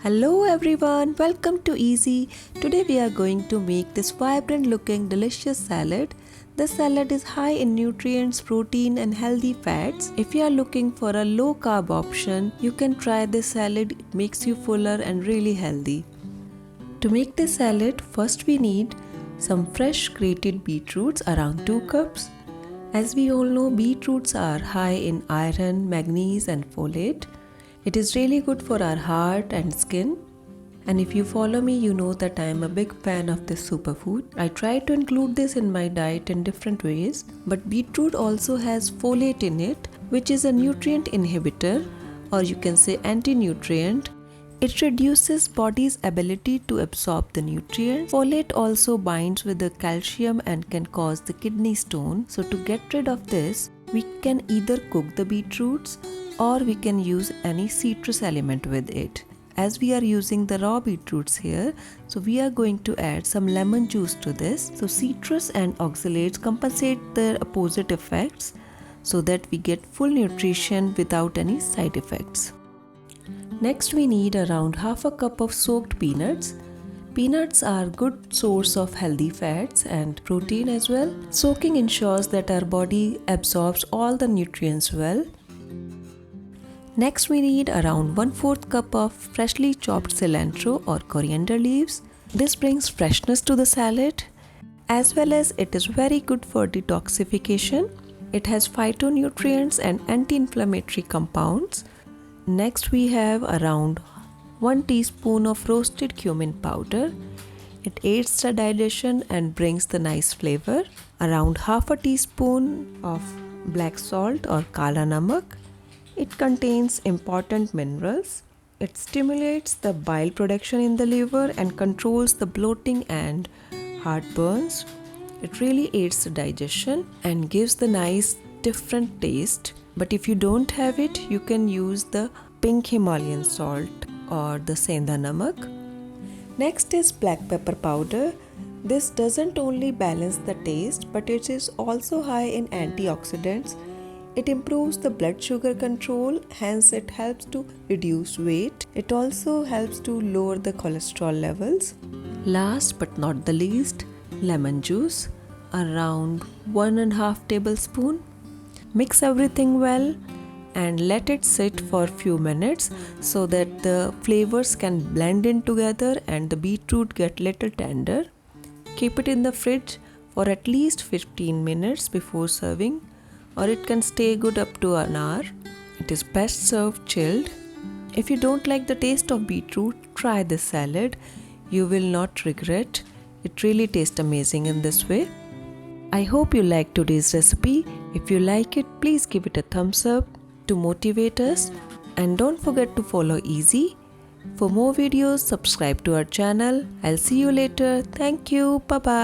Hello everyone, welcome to Easy. Today we are going to make this vibrant looking delicious salad. The salad is high in nutrients, protein and healthy fats. If you are looking for a low carb option, you can try this salad. It makes you fuller and really healthy. To make this salad, first we need some fresh grated beetroots, around 2 cups. As we all know, beetroots are high in iron, manganese and folate. It is really good for our heart and skin. And if you follow me, you know that I am a big fan of this superfood. I try to include this in my diet in different ways. But beetroot also has folate in it, which is a nutrient inhibitor, or you can say anti-nutrient. It reduces body's ability to absorb the nutrients. Folate also binds with the calcium and can cause the kidney stone. So to get rid of this, we can either cook the beetroots or we can use any citrus element with it. As we are using the raw beetroots here, so we are going to add some lemon juice to this. So citrus and oxalates compensate their opposite effects so that we get full nutrition without any side effects. Next we need around half a cup of soaked peanuts. Peanuts are good source of healthy fats and protein as well. Soaking ensures that our body absorbs all the nutrients well. Next we need around 1/4 cup of freshly chopped cilantro or coriander leaves. This brings freshness to the salad as well as it is very good for detoxification. It has phytonutrients and anti-inflammatory compounds. Next we have around 1 teaspoon of roasted cumin powder. It aids the digestion and brings the nice flavor. Around half a teaspoon of black salt or kala namak. It contains important minerals. It stimulates the bile production in the liver and controls the bloating and heartburns. It really aids the digestion and gives the nice different taste. But if you don't have it, you can use the pink Himalayan salt or the senda namak. Next is black pepper powder. This doesn't only balance the taste, but it is also high in antioxidants. It improves the blood sugar control, hence it helps to reduce weight. It also helps to lower the cholesterol levels. Last but not the least, lemon juice, around 1.5 tablespoons. Mix everything well and let it sit for a few minutes so that the flavors can blend in together and the beetroot get little tender. Keep it in the fridge for at least 15 minutes before serving, or it can stay good up to an hour. It is best served chilled. If you don't like the taste of beetroot, try this salad. You will not regret. It really tastes amazing in this way. I hope you liked today's recipe. If you like it, please give it a thumbs up to motivate us. And don't forget to follow Easy. For more videos, subscribe to our channel. I'll see you later. Thank you. Bye-bye.